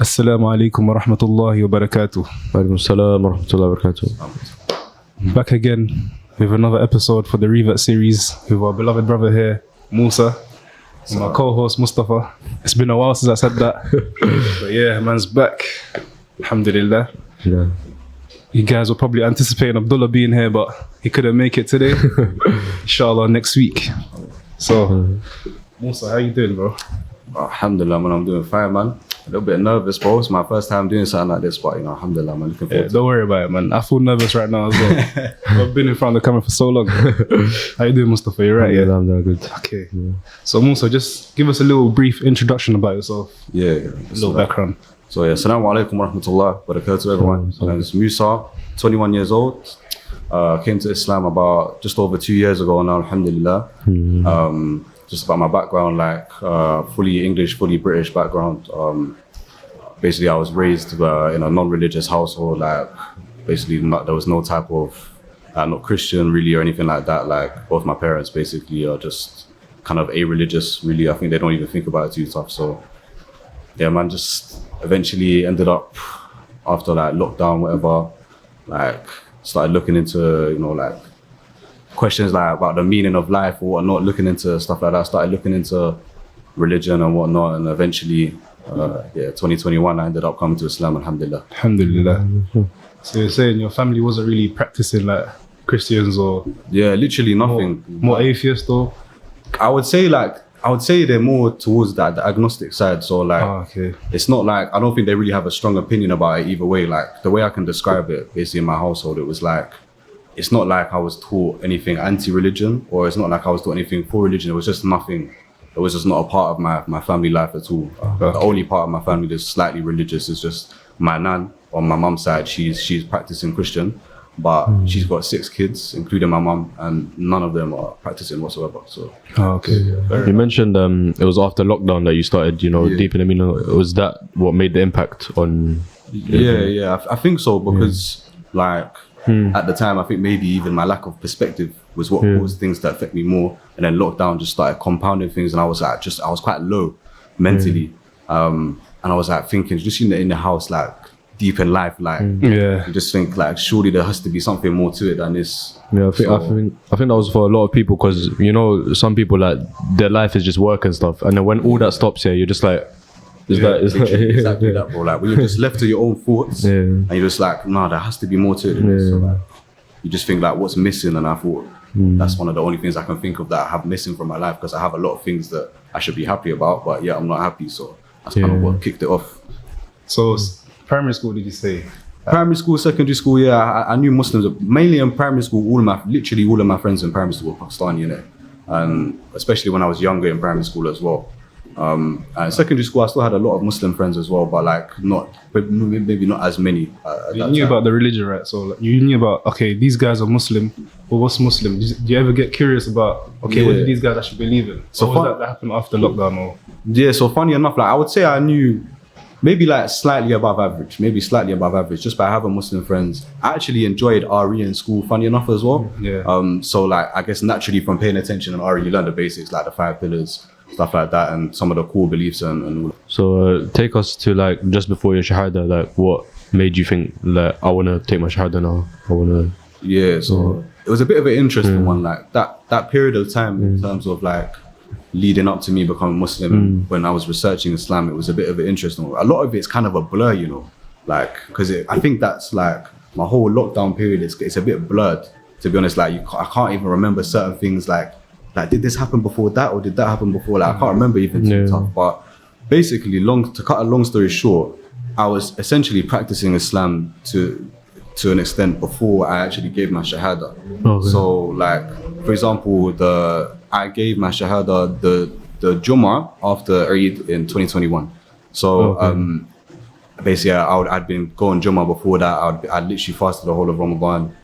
Assalamu alaikum wa rahmatullahi wa barakatuh. Walaikum salam wa rahmatullahi wa barakatuh. Back again with another episode for the Revert series with our beloved brother here, Musa, and my co-host Mustafa. It's been a while since I said that, but yeah, man's back. Alhamdulillah. Yeah. You guys were probably anticipating Abdullah being here, but he couldn't make it today. Inshallah next week. So, Musa, how you doing, bro? Alhamdulillah, man, I'm doing fine, man. A little bit nervous, bro. It's my first time doing something like this, but you know, alhamdulillah, man. Looking forward to Don't worry about it, man. I feel nervous right now as well. I've been in front of the camera for so long. How you doing, Mustafa? You right? Yeah, I'm doing good. Okay. Yeah. So, Musa, just give us a little brief introduction about yourself. Yeah. A little background. So, yeah, assalamu alaikum wa rahmatullah wa barakatuh, everyone. My name is Musa, 21 years old. Came to Islam about just over 2 years ago now, alhamdulillah. Just about my background, like fully English, fully British background. Basically, I was raised in a non-religious household. Like, basically, there was no type of not Christian really or anything like that. Like, both my parents basically are just kind of a-religious. Really, I think they don't even think about it too tough. So, yeah, man, just eventually ended up after like lockdown, whatever. Like, started looking into like questions like about the meaning of life or whatnot, looking into stuff like that, started looking into religion and whatnot, and eventually, 2021, I ended up coming to Islam, alhamdulillah. Alhamdulillah. So you're saying your family wasn't really practicing like Christians or... Yeah, literally nothing. More atheist or... I would say they're more towards the agnostic side. So like, It's not like, I don't think they really have a strong opinion about it either way. Like the way I can describe it, basically in my household, it was like, it's not like I was taught anything anti-religion, or it's not like I was taught anything for religion. It was just nothing. It was just not a part of my family life at all. The only part of my family that's slightly religious is just my nan on my mum's side. She's practicing Christian, but she's got 6 kids, including my mum, and none of them are practicing whatsoever. So. You mentioned it was after lockdown that you started, deep in the meaning. Was that what made the impact on? Yeah. I think so, because at the time, I think maybe even my lack of perspective was what caused things to affect me more. And then lockdown just started compounding things, and I was quite low mentally. And I was like thinking, just in the house, like deep in life, you just think like surely there has to be something more to it than this. Yeah, I think that was for a lot of people, because some people like their life is just work and stuff, and then when all that stops here, you're just like. Exactly that, bro. Like when you're just left to your own thoughts, and you're just like, no, there has to be more to it. So like, you just think like, what's missing? And I thought that's one of the only things I can think of that I have missing from my life, because I have a lot of things that I should be happy about, but I'm not happy. So that's kind of what kicked it off. So primary school, did you say? Primary school, secondary school, I knew Muslims. Mainly in primary school, literally all of my friends in primary school were Pakistani, and especially when I was younger in primary school as well. And secondary school, I still had a lot of Muslim friends as well, but maybe not as many. You knew about the religion, right? So you knew about, these guys are Muslim. Well, what's Muslim? Do you ever get curious about, what do these guys actually believe in? So was that happened after lockdown? Or? Yeah, so funny enough, I would say I knew maybe slightly above average, just by having Muslim friends. I actually enjoyed RE in school, funny enough as well. So I guess naturally from paying attention in RE, you learn the basics, like the 5 pillars, stuff like that, and some of the core beliefs and all. So take us to just before your shahada, what made you think I want to take my shahada now? So it was a bit of an interesting one, that period of time in terms of leading up to me becoming Muslim. When I was researching Islam, it was a bit of an interesting one. A lot of it's kind of a blur, because I think that's my whole lockdown period, it's a bit blurred, to be honest. I can't even remember certain things did this happen before that, or did that happen before? I can't remember even too tough. But basically, to cut a long story short, I was essentially practicing Islam to an extent before I actually gave my shahada. So for example, I gave my shahada the Jummah after Eid in 2021. So basically, I'd been going Jummah before that. I'd literally fasted the whole of Ramadan.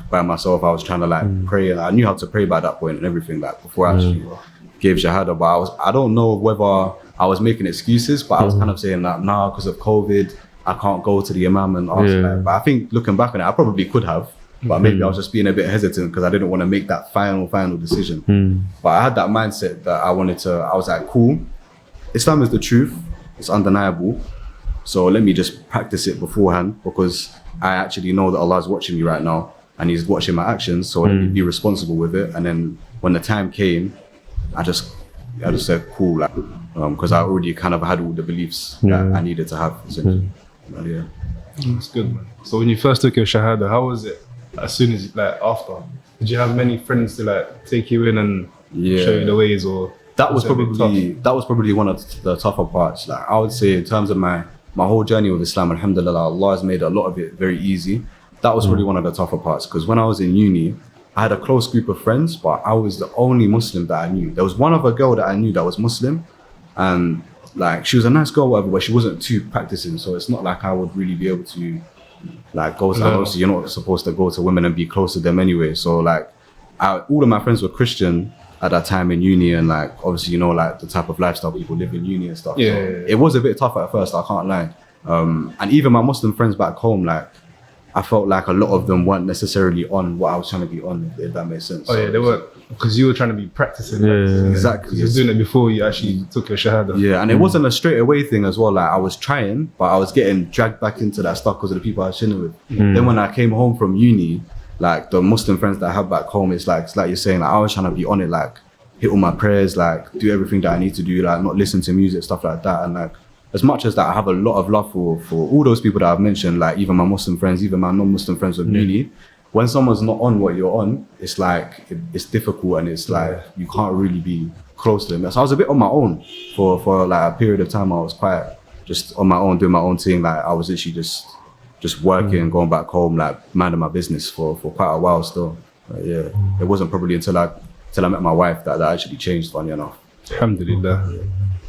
By myself, I was trying to pray, and I knew how to pray by that point and everything, before I actually gave shahada. But I don't know whether I was making excuses, but I was kind of saying nah, because of COVID, I can't go to the imam and ask. But I think looking back on it, I probably could have, but maybe I was just being a bit hesitant because I didn't want to make that final decision. But I had that mindset that I was like, cool, Islam is the truth, it's undeniable. So let me just practice it beforehand, because I actually know that Allah is watching me right now and He's watching my actions. So let me be responsible with it. And then when the time came, I just said, cool, like, because I already kind of had all the beliefs that I needed to have. Essentially. Yeah. That's good, man. So when you first took your Shahada, how was it? As soon as, like, after, did you have many friends to like take you in and show you the ways, or that was probably one of the tougher parts. Like, I would say, in terms of my whole journey with Islam, alhamdulillah, Allah has made a lot of it very easy. That was probably one of the tougher parts, because when I was in uni, I had a close group of friends, but I was the only Muslim that I knew. There was one other girl that I knew that was Muslim, and like, she was a nice girl, whatever, but she wasn't too practicing. So it's not like I would really be able to like go to, obviously you're not supposed to go to women and be close to them anyway. So like, all of my friends were Christian at that time in uni, and like, obviously, you know, like the type of lifestyle people live in uni and stuff. Yeah, so yeah, yeah. It was a bit tough at first, I can't lie. And even my Muslim friends back home, like, I felt like a lot of them weren't necessarily on what I was trying to be on, if that makes sense. Oh yeah, they weren't, because you were trying to be practicing. Exactly. You were doing it before you actually took your Shahada. Yeah, and it wasn't a straight away thing as well. Like, I was trying, but I was getting dragged back into that stuff because of the people I was chilling with. Then when I came home from uni, like, the Muslim friends that I have back home, it's like you're saying, like, I was trying to be on it, like, hit all my prayers, like, do everything that I need to do, like, not listen to music, stuff like that. And like, as much as that, I have a lot of love for all those people that I've mentioned, like even my Muslim friends, even my non-Muslim friends with uni. When someone's not on what you're on, it's like, it's difficult, and it's like, you can't really be close to them. So I was a bit on my own for like a period of time. I was quite just on my own, doing my own thing. Like, I was literally just working, going back home, like minding my business for quite a while still. But yeah, it wasn't probably until I met my wife that actually changed, funny enough. Alhamdulillah.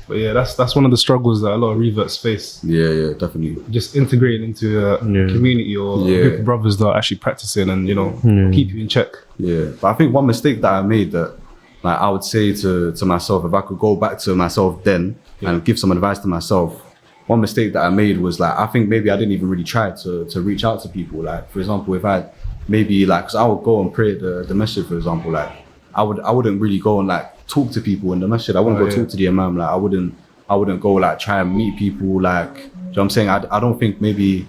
But yeah, that's one of the struggles that a lot of reverts face. Yeah, definitely. Just integrating into a community or a group of brothers that are actually practicing and, you know, keep you in check. Yeah, but I think one mistake that I made, that like I would say to myself, if I could go back to myself then and give some advice to myself, one mistake that I made was, like, I think maybe I didn't even really try to reach out to people. Like, for example, if I maybe, like, because I would go and pray at the masjid, for example, like, I wouldn't really go and like talk to people in the masjid. I wouldn't go talk to the imam. Like, I wouldn't go like try and meet people. Like, do you know what I'm saying? I don't think maybe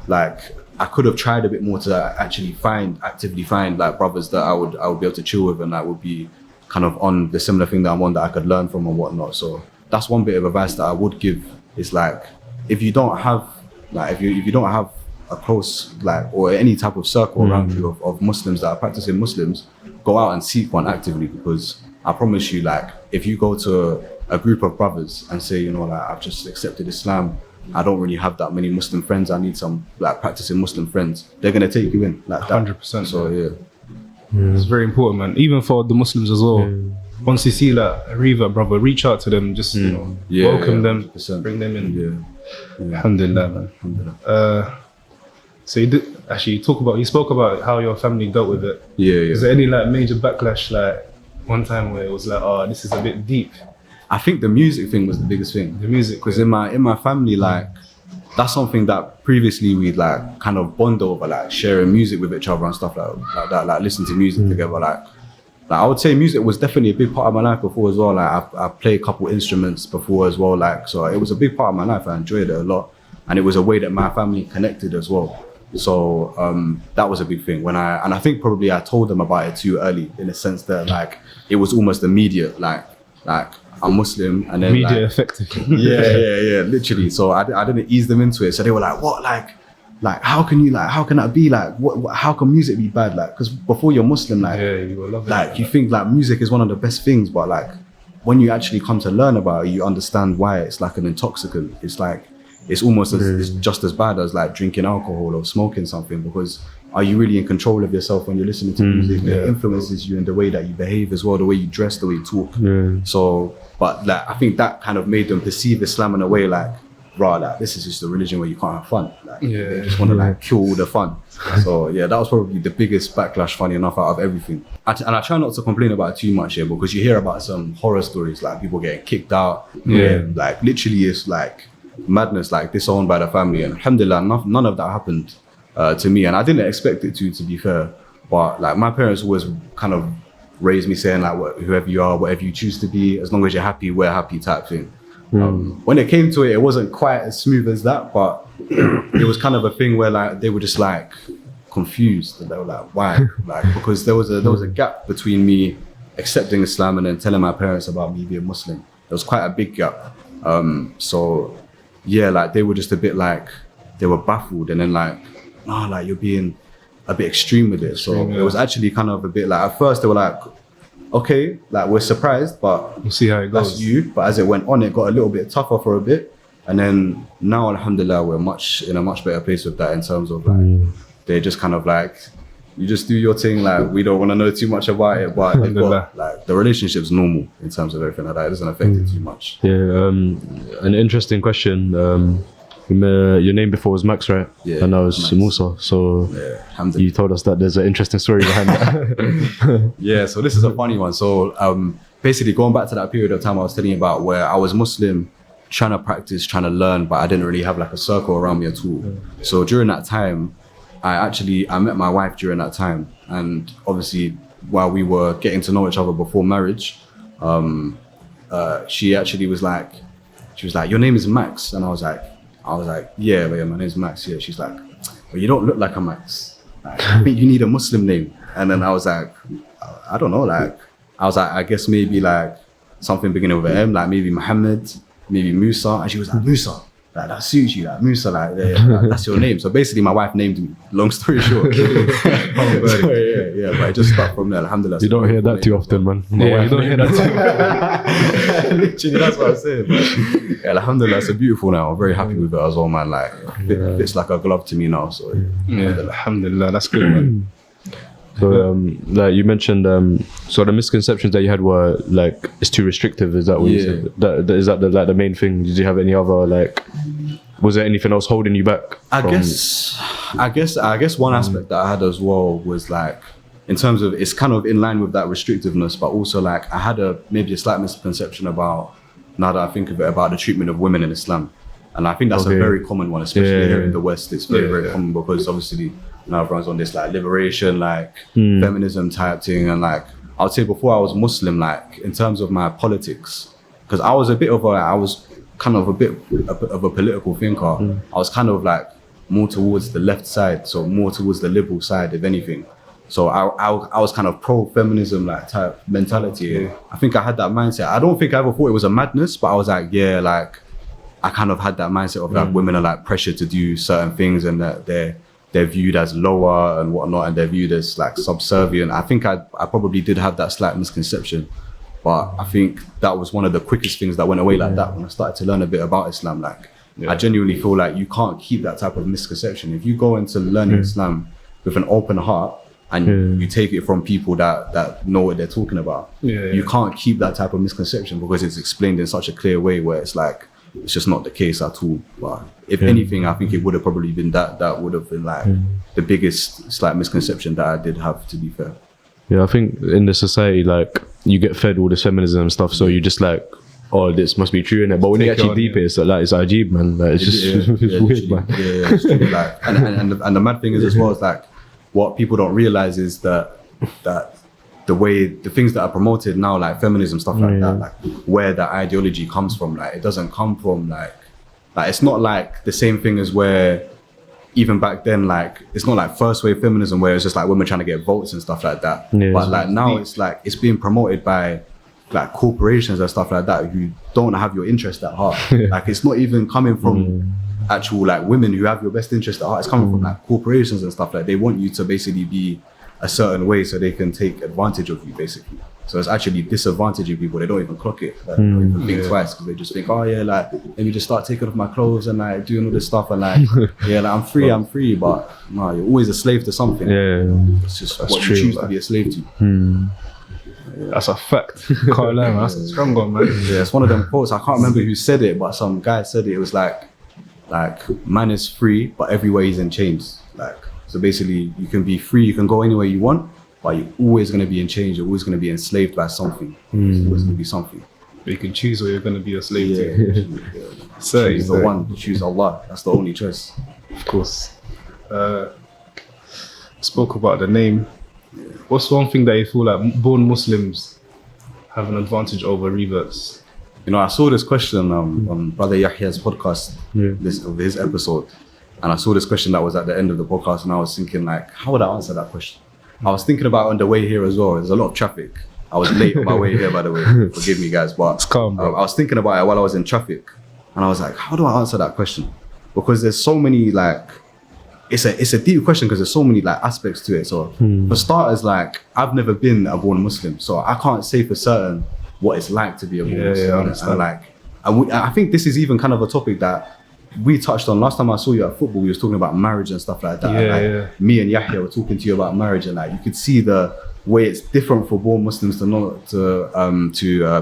like I could have tried a bit more to actually actively find like brothers that I would be able to chill with, and that would be kind of on the similar thing that I'm on, that I could learn from and whatnot. So that's one bit of advice that I would give, is like, if you don't have like, if you don't have a close, like, or any type of circle around you of Muslims that are practicing Muslims, go out and seek one actively, because I promise you, like, if you go to a group of brothers and say, you know, like, I've just accepted Islam, I don't really have that many Muslim friends, I need some like practicing Muslim friends, they're gonna take you in like that. 100%. So yeah, it's very important, man. Even for the Muslims as well. Once you see like a Revert brother, reach out to them, just you know, welcome them, 100%. Bring them in. Alhamdulillah, man. Alhamdulillah. So you spoke about how your family dealt with it. Is there any like major backlash, like one time where it was like, oh, this is a bit deep? I think the music thing was the biggest thing. The music, because in my family, like, that's something that previously we'd like kind of bond over, like sharing music with each other and stuff like that, like listening to music together. Like I would say music was definitely a big part of my life before as well. Like I played a couple instruments before as well. Like, so it was a big part of my life. I enjoyed it a lot, and it was a way that my family connected as well. So that was a big thing. And I think probably I told them about it too early, in a sense that like it was almost immediate. Like I'm Muslim, and then media like, effective. yeah, literally. So I didn't ease them into it. So they were like, what, like how can that be, like what how can music be bad? Like, because before you're Muslim, like you will love it. Like you think like music is one of the best things, but like when you actually come to learn about it, you understand why it's like an intoxicant. It's like it's almost it's just as bad as like drinking alcohol or smoking something, because are you really in control of yourself when you're listening to music? It influences you in the way that you behave as well, the way you dress, the way you talk. So, but like I think that kind of made them perceive Islam in a way like, like this is just a religion where you can't have fun. Like they just want to like kill all the fun. So yeah, that was probably the biggest backlash, funny enough, out of everything. And I try not to complain about it too much here, because you hear about some horror stories, like people getting kicked out. Like literally it's like madness, like disowned by the family. And alhamdulillah, none of that happened to me, and I didn't expect it to be fair. But like my parents always kind of raised me saying like, whoever you are, whatever you choose to be, as long as you're happy, we're happy type thing. When it came to it, it wasn't quite as smooth as that, but it was kind of a thing where like they were just like confused, and they were like, why? Like, because there was a gap between me accepting Islam and then telling my parents about me being Muslim. There was quite a big gap. So yeah, like they were just a bit like, they were baffled, and then like, no, like you're being a bit extreme with it. So it was actually kind of a bit like, at first they were like, okay, like we're surprised, but We'll see how it goes. that's you. But as it went on, it got a little bit tougher for a bit, and then now, alhamdulillah, we're in a much better place with that, in terms of like they're just kind of like, you just do your thing, like we don't want to know too much about it, but they've got, like the relationship's normal in terms of everything like that. It doesn't affect it too much. Yeah, an interesting question. Your name before was Max, right? Yeah, and now it's Max. Musa. So Yeah, alhamdulillah. you told us that there's an interesting story behind that. Yeah, so this is a funny one. So basically going back to that period of time I was telling you about, where I was Muslim, trying to practice, trying to learn, but I didn't really have like a circle around me at all. So during that time, I met my wife during that time, and obviously while we were getting to know each other before marriage, she actually was like, your name is Max, and I was like, yeah, my name's Max. Yeah, she's like, well, you don't look like a Max. Like, I think you need a Muslim name. And then I was like, I don't know, like, I was like, I guess maybe like something beginning with an M, like maybe Muhammad, maybe Musa. And she was like, Musa, like that suits you, like Musa, like that's your name. So basically my wife named me, long story short. So, yeah, but I just stuck from there, alhamdulillah. You don't hear that too often, man. Yeah, you don't hear that too. Literally, that's what I'm saying. But, yeah, alhamdulillah, it's beautiful now. I'm very happy with it as well, man. Like, it fits like a glove to me now. So, Yeah, alhamdulillah, that's good, man. So, like you mentioned, so the misconceptions that you had were like it's too restrictive. Is that what you said? Is that the main thing? Did you have any other like? Was there anything else holding you back? I guess one aspect that I had as well was like, in terms of, it's kind of in line with that restrictiveness, but also like I had maybe a slight misconception about, now that I think of it, about the treatment of women in Islam. And I think that's a very common one, especially here in the West. It's very common, because obviously now everyone's on this like liberation, like feminism type thing. And like, I would say before I was Muslim, like in terms of my politics, because I was kind of a bit of a political thinker. I was kind of like more towards the left side, so more towards the liberal side, if anything. So I was kind of pro-feminism like type mentality. I think I had that mindset. I don't think I ever thought it was a madness, but I was like, yeah, like I kind of had that mindset of like women are like pressured to do certain things, and that they're viewed as lower and whatnot, and they're viewed as like subservient. I think I probably did have that slight misconception. But I think that was one of the quickest things that went away like that when I started to learn a bit about Islam. Like, I genuinely feel like you can't keep that type of misconception. If you go into learning Islam with an open heart and you take it from people that know what they're talking about, you can't keep that type of misconception, because it's explained in such a clear way where it's like, it's just not the case at all. But if anything, I think it would have probably been that would have been like the biggest slight misconception that I did have, to be fair. Yeah, I think in the society, like, you get fed all this feminism and stuff, so you just like, oh, this must be true, innit? But when you actually deep it, it's like, it's ajib, man. Like, it's just it's weird, man. Yeah, it's true. Like, and the mad thing is as well, is like, what people don't realize is that the things that are promoted now, like feminism, stuff like that, like where that ideology comes from, like it doesn't come from like it's not like the same thing as where, even back then, like it's not like first wave feminism where it's just like women trying to get votes and stuff like that. But like now it's like it's being promoted by like corporations and stuff like that who don't have your interest at heart. Like it's not even coming from actual like women who have your best interest at heart. It's coming from like corporations and stuff like that. They want you to basically be a certain way so they can take advantage of you, basically. So it's actually disadvantaging people. They don't even clock it. Like, they don't even think twice, because they just think, oh yeah, like let me just start taking off my clothes and like doing all this stuff, and like yeah, like I'm free, but no, you're always a slave to something. It's just what you choose to be a slave to. That's a fact. Can't lie, man. That's a strong one, man. Yeah, it's one of them quotes. I can't remember who said it, but some guy said it. It was like man is free, but everywhere he's in chains. Like, so basically, you can be free, you can go anywhere you want, but you're always going to be in chains. You're always going to be enslaved by something. There's always going to be something. But you can choose where you're going to be a slave to. So choose the one. Choose Allah. That's the only choice. Of course. Spoke about the name. What's one thing that you feel like born Muslims have an advantage over reverts? You know, I saw this question on Brother Yahya's podcast, his episode, and I saw this question that was at the end of the podcast, and I was thinking like, how would I answer that question? I was thinking about it on the way here as well. There's a lot of traffic. I was late on my way here, by the way. Forgive me, guys, but It's calm, bro. I was thinking about it while I was in traffic, and I was like, how do I answer that question? Because there's so many like, it's a deep question because there's so many like aspects to it. So for starters, like I've never been a born Muslim, so I can't say for certain what it's like to be a born Muslim. I understand. And like, I think this is even kind of a topic that we touched on last time I saw you at football. We was talking about marriage and stuff like that. And, like, me and Yahya were talking to you about marriage, and like you could see the way it's different for born Muslims to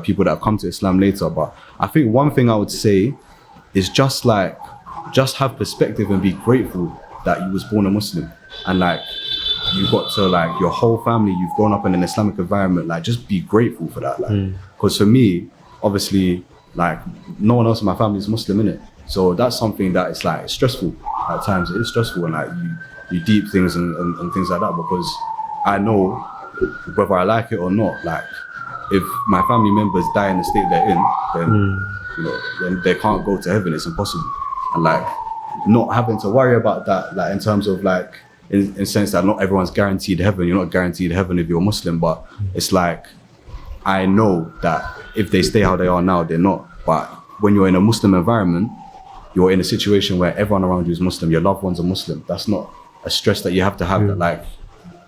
people that have come to Islam later. But I think one thing I would say is just have perspective and be grateful that you was born a Muslim, and like you got to like your whole family, you've grown up in an Islamic environment, like just be grateful for that. Like, because for me, obviously, like no one else in my family is Muslim, innit? So that's something that is like stressful at times. It is stressful, and like you deep things and things like that, because I know whether I like it or not, like if my family members die in the state they're in, then you know, then they can't go to heaven. It's impossible. And like not having to worry about that, like in terms of like in sense that not everyone's guaranteed heaven. You're not guaranteed heaven if you're Muslim, but it's like I know that if they stay how they are now, they're not. But when you're in a Muslim environment, you're in a situation where everyone around you is Muslim, your loved ones are Muslim. That's not a stress that you have to have that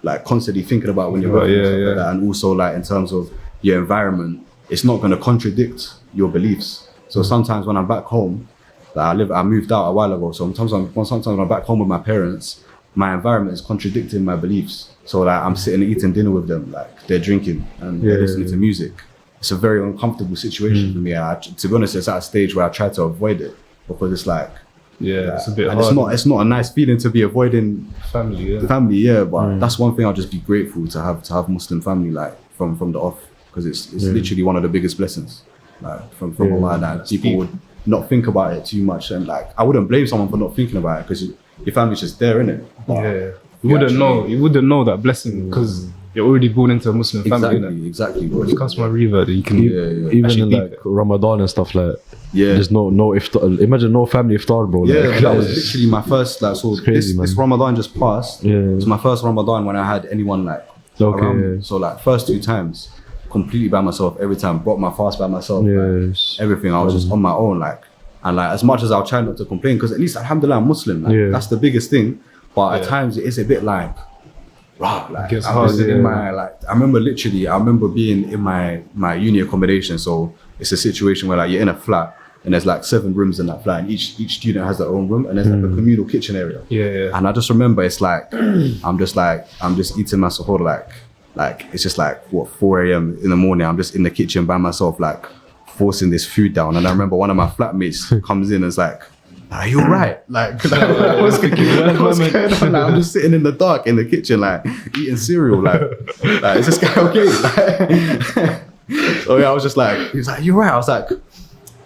like constantly thinking about when you're working and stuff like that. And also like in terms of your environment, it's not going to contradict your beliefs. So sometimes when I'm back home, like I moved out a while ago, so sometimes when I'm back home with my parents, my environment is contradicting my beliefs. So like I'm sitting and eating dinner with them, like they're drinking and they're listening to music. It's a very uncomfortable situation for me, and to be honest, it's at a stage where I try to avoid it, because it's like it's a bit and hard. it's not a nice feeling to be avoiding family, but that's one thing I'll just be grateful to have Muslim family, like from the off, because it's literally one of the biggest blessings, like from Allah, that people would not think about it too much. And like I wouldn't blame someone for not thinking about it, because your family's just there, innit? You wouldn't know that blessing because you're already born into a Muslim family, innit? Exactly. When it comes from a Revert, you can even actually in beat like Ramadan and stuff, like there's no iftar. Imagine no family iftar, bro. Like, that was literally my first, like, so crazy, this Ramadan just passed. It was my first Ramadan when I had anyone like around me. So like first 2 times completely by myself, every time brought my fast by myself, like, everything. I was just on my own, like, and like as much as I'll try not to complain, because at least alhamdulillah I'm Muslim, like, that's the biggest thing. But at times it is a bit like like Gets I'm hard, just in my, like, I remember being in my uni accommodation. So it's a situation where like you're in a flat and there's like 7 rooms in that flat, and each student has their own room, and there's like a communal kitchen area. And I just remember it's like I'm just eating my suhoor, like it's just like what 4 a.m. in the morning. I'm just in the kitchen by myself, like forcing this food down. And I remember one of my flatmates comes in and is like, "Are you alright?" Like, what's going on? Like, I'm just sitting in the dark in the kitchen, like eating cereal. Like is this guy okay? Like, so yeah, I was just like, he was like, "You right?" I was like,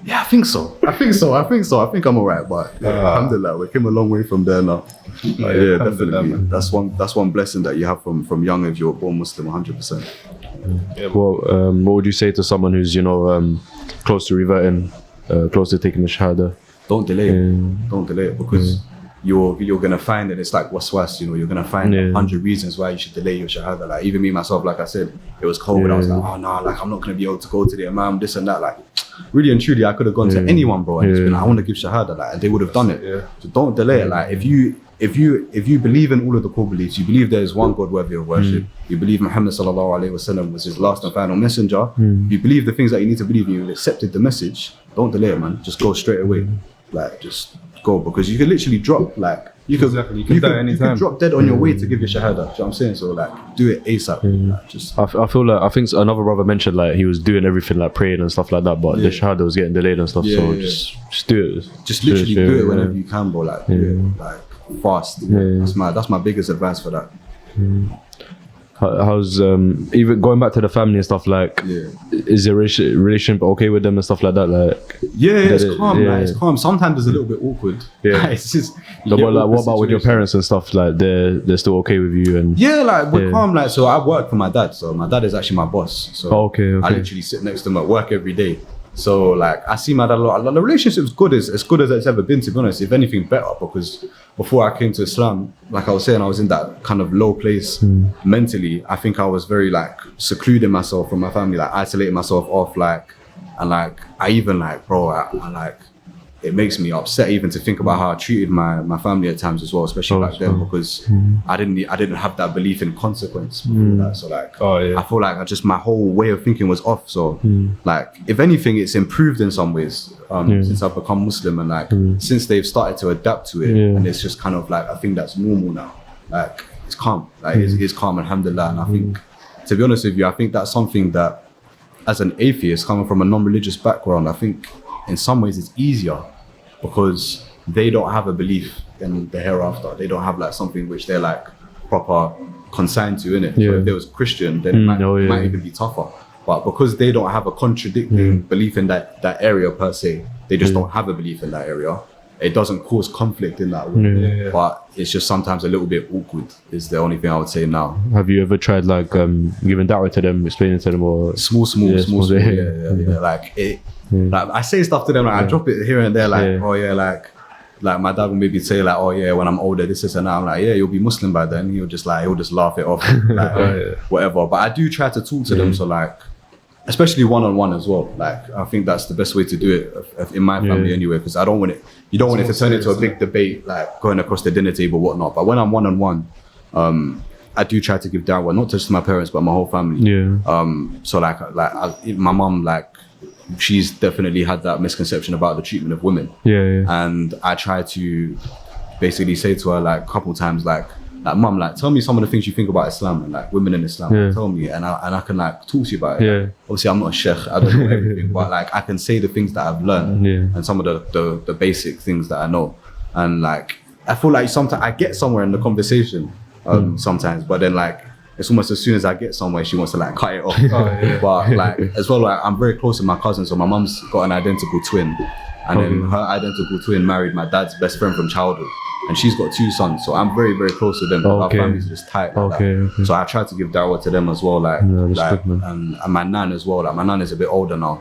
"Yeah, I think so. I think I'm alright." But alhamdulillah, we came a long way from there now. Yeah, definitely. That's one blessing that you have from young if you're born Muslim, 100%. Well, what would you say to someone who's close to reverting, close to taking the shahada? Don't delay it. Don't delay it, because you're gonna find that it's like waswas. You're gonna find 100 reasons why you should delay your shahada. Like even me myself, like I said, it was cold. I was like, oh no, like I'm not gonna be able to go to the imam, this and that. Like really and truly, I could have gone to anyone, bro, and just been like, I want to give shahada, like, and they would have done it. So don't delay it. Like if you believe in all of the core beliefs, you believe there is one God worthy of worship, you believe Muhammad sallallahu alaihi wasallam was his last and final messenger, you believe the things that you need to believe in, you've accepted the message, don't delay it, man. Just go straight away. Like just go, because you could literally drop, like you could die anytime. You could drop dead on your way to give your shahada. Do you know what I'm saying? So like do it ASAP. Like, just I feel like, I think another brother mentioned like he was doing everything like praying and stuff like that, but the shahada was getting delayed and stuff. Just do it. Just literally do it whenever you can, bro. Like do it like fast. That's my biggest advice for that. How's even going back to the family and stuff, like is your relationship okay with them and stuff like that? Like it's calm. Like, it's calm. Sometimes it's a little bit awkward. Like, it's just what about with your parents and stuff? Like they're still okay with you? And like we're calm. Like, so I work for my dad, so my dad is actually my boss. So okay. I literally sit next to him at work every day. So like I see my dad a lot. The relationship's good, as good as it's ever been, to be honest. If anything, better, because before I came to Islam, like I was saying, I was in that kind of low place mentally. I think I was very like secluding myself from my family, like isolating myself off, like, and like I even like, bro, I like, it makes me upset even to think about how I treated my family at times as well, especially back then, because I didn't have that belief in consequence before that. So like, I feel like my whole way of thinking was off. So like, if anything, it's improved in some ways since I've become Muslim, and like since they've started to adapt to it, and it's just kind of like, I think that's normal now. Like it's calm, like it's calm, alhamdulillah. And I think, to be honest with you, I think that's something that, as an atheist coming from a non-religious background, I think in some ways it's easier, because they don't have a belief in the hereafter. They don't have like something which they're like proper consigned to, innit? So if they was Christian, then it might even be tougher. But because they don't have a contradicting belief in that area per se, they just don't have a belief in that area. It doesn't cause conflict in that way. But it's just sometimes a little bit awkward, is the only thing I would say now. Have you ever tried like giving da'wah to them, explaining to them, or small, like it. Like I say stuff to them, like I drop it here and there, like like my dad will maybe say like, oh yeah, when I'm older, this is, and I'm like, yeah, you'll be Muslim by then. He'll just laugh it off, like, whatever. But I do try to talk to them, so like, especially one-on-one as well. Like I think that's the best way to do it in my family anyway, because I don't want it. You don't want it to turn into a big debate, like going across the dinner table, whatnot. But when I'm one-on-one, I do try to give da'wah, not just to my parents, but my whole family. So like my mom, like, she's definitely had that misconception about the treatment of women. And I try to basically say to her like a couple times, like mum, like tell me some of the things you think about Islam and like women in Islam. Like, tell me, and I can like talk to you about it. Like, obviously I'm not a sheikh, I don't know everything, but like I can say the things that I've learned and some of the basic things that I know. And like I feel like sometimes I get somewhere in the conversation sometimes, but then like it's almost as soon as I get somewhere, she wants to like cut it off. But like as well, like I'm very close to my cousin, so my mum's got an identical twin, and then her identical twin married my dad's best friend from childhood, and she's got 2 sons, so I'm very, very close to them. Our family's just tight. So I try to give da'wah to them as well, like, and my nan as well. Like my nan is a bit older now.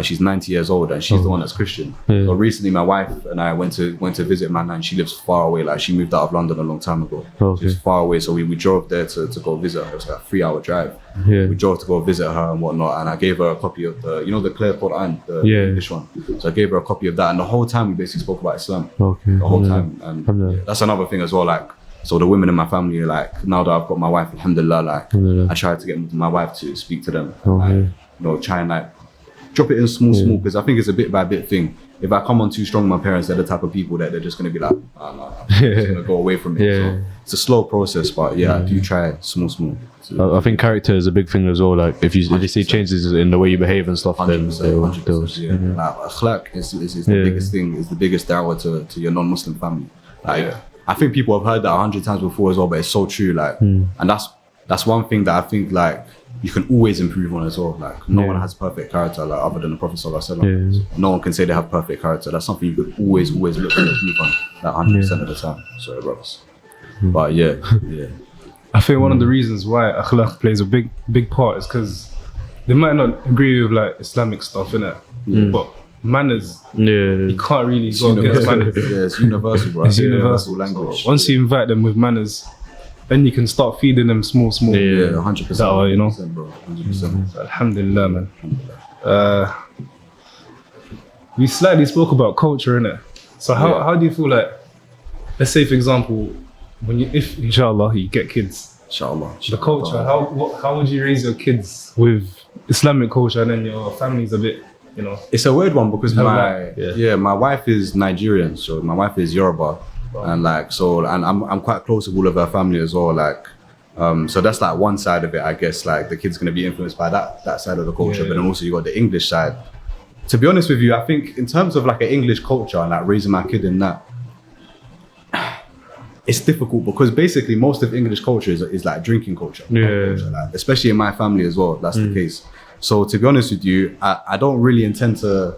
She's 90 years old, and she's the one that's Christian. So recently my wife and I went to visit my nan. She lives far away, like she moved out of London a long time ago. She's far away, so we drove there to go visit her. It was like a 3-hour drive. We drove to go visit her and whatnot, and I gave her a copy of the, the clear Quran, the English one. So I gave her a copy of that, and the whole time we basically spoke about Islam. The whole time. And that's another thing as well, like, so the women in my family, like now that I've got my wife, alhamdulillah, like I try to get my wife to speak to them. Like, try and like drop it in small, because I think it's a bit by bit thing. If I come on too strong, my parents, they're the type of people that they're just going to be like, I'm just going to go away from it. So it's a slow process, but I do try small. I think character is a big thing as well. Like if you see changes in the way you behave and stuff, then they'll Like akhlaq is the biggest thing, is the biggest da'wah to your non-Muslim family. Like I think people have heard that 100 times before as well, but it's so true. Like, and that's one thing that I think like you can always improve on as well. Like no one has perfect character, like other than the Prophet Sallallahu Alaihi Wasallam. No one can say they have perfect character. That's something you could always look to improve on, like 100% of the time. Sorry, brothers. But I think one of the reasons why akhlaq plays a big part is because they might not agree with like Islamic stuff, innit? But manners, you can't really go against manners. It's universal, bro. It's universal language. So once you invite them with manners, then you can start feeding them small. 100%. Da'wah, 100%, bro. 100%. Alhamdulillah, man. We slightly spoke about culture, innit? So how do you feel like, let's say for example, if inshallah you get kids, Inshallah. the culture, how would you raise your kids with Islamic culture, and then your family's a bit, It's a weird one because my wife is Nigerian, so my wife is Yoruba. And like and I'm quite close with all of her family as well, like so that's like one side of it, I guess. Like the kid's gonna be influenced by that side of the culture, but then also you got the English side. To be honest with you, I think in terms of like an English culture and like raising my kid in that, it's difficult because basically most of English culture is like drinking culture. Like, especially in my family as well, that's the case. So to be honest with you, I don't really intend to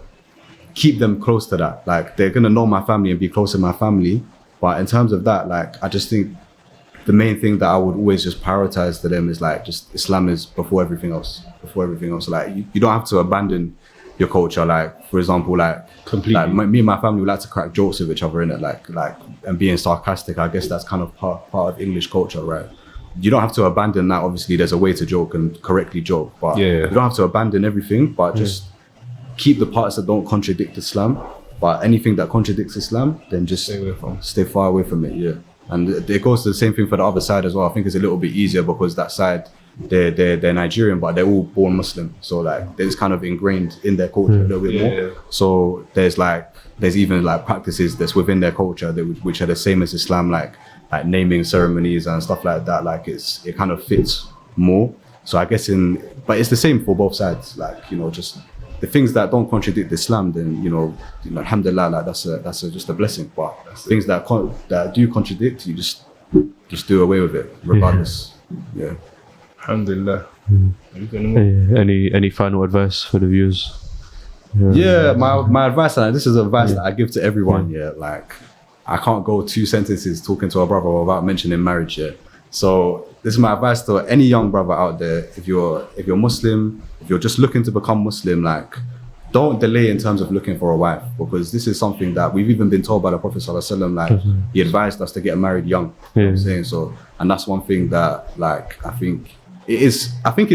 keep them close to that. Like they're gonna know my family and be close to my family. But in terms of that, like I just think the main thing that I would always just prioritize to them is like just Islam is before everything else. Like you don't have to abandon your culture. Like, for example, like Completely. me and my family, we like to crack jokes with each other in it, like and being sarcastic. I guess that's kind of part of English culture, right? You don't have to abandon that. Obviously, there's a way to joke and correctly joke, but you don't have to abandon everything. But just keep the parts that don't contradict Islam. But anything that contradicts Islam, then just stay far away from it. Yeah, and it goes to the same thing for the other side as well. I think it's a little bit easier because that side, they're Nigerian, but they're all born Muslim. So like, it's kind of ingrained in their culture a little bit more. So there's even like practices that's within their culture which are the same as Islam, like naming ceremonies and stuff like that. Like it kind of fits more. So I guess but it's the same for both sides. Like, just the things that don't contradict Islam, then alhamdulillah, like that's just a blessing. But things that do contradict, you just do away with it regardless. Yeah. Alhamdulillah. Any final advice for the viewers? Yeah, my advice, and this is advice that I give to everyone. Yeah, like I can't go 2 sentences talking to a brother without mentioning marriage. Yeah, so this is my advice to any young brother out there. If you're Muslim, if you're just looking to become Muslim, like, don't delay in terms of looking for a wife, because this is something that we've even been told by the Prophet ﷺ, like he advised us to get married young. You know what I'm saying? So, and that's one thing that, like, I think it's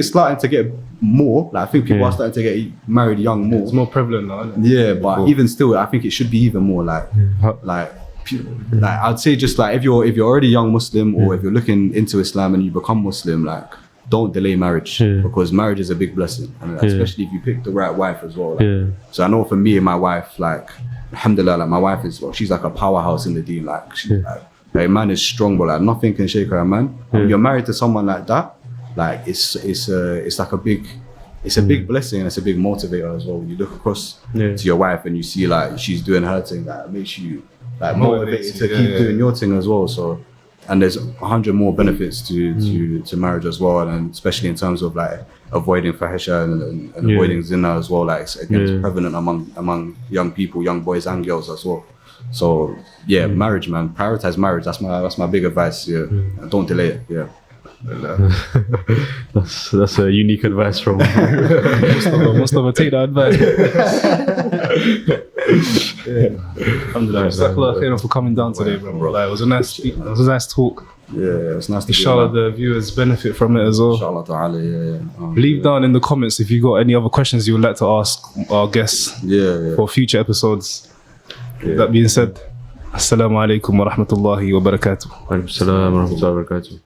starting to get more. Like, I think people are starting to get married young more. It's more prevalent now, isn't it? Yeah, but even still, I think it should be even more. Like I'd say, just like if you're already young Muslim, or if you're looking into Islam and you become Muslim, like, don't delay marriage, because marriage is a big blessing, and especially if you pick the right wife as well. Like, so I know for me and my wife, like, alhamdulillah, like my wife she's like a powerhouse in the deen. Like, her man is strong, but like nothing can shake her man. When you're married to someone like that, like it's like a big blessing, and it's a big motivator as well. When you look across to your wife and you see like she's doing her thing, that makes you like motivated to keep doing your thing as well. So, and there's 100 more benefits to marriage as well, and especially in terms of like avoiding fahisha and avoiding zina as well. Like, it's prevalent among young people, young boys and girls as well. So marriage, man, prioritize marriage. That's my big advice. And don't delay it. Yeah. That's a unique advice from Mustafa, take that advice. Alhamdulillah. Jazakallah for coming down today, bro. Like, it was a nice talk. Yeah, it's nice to Inshallah, the viewers benefit from it as well. Inshallah ta'ala, Leave down in the comments if you got any other questions you would like to ask our guests for future episodes. That being said, Assalamu alaikum wa rahmatullahi wa barakatuh. Wa alaikum assalam wa rahmatullahi wa barakatuh.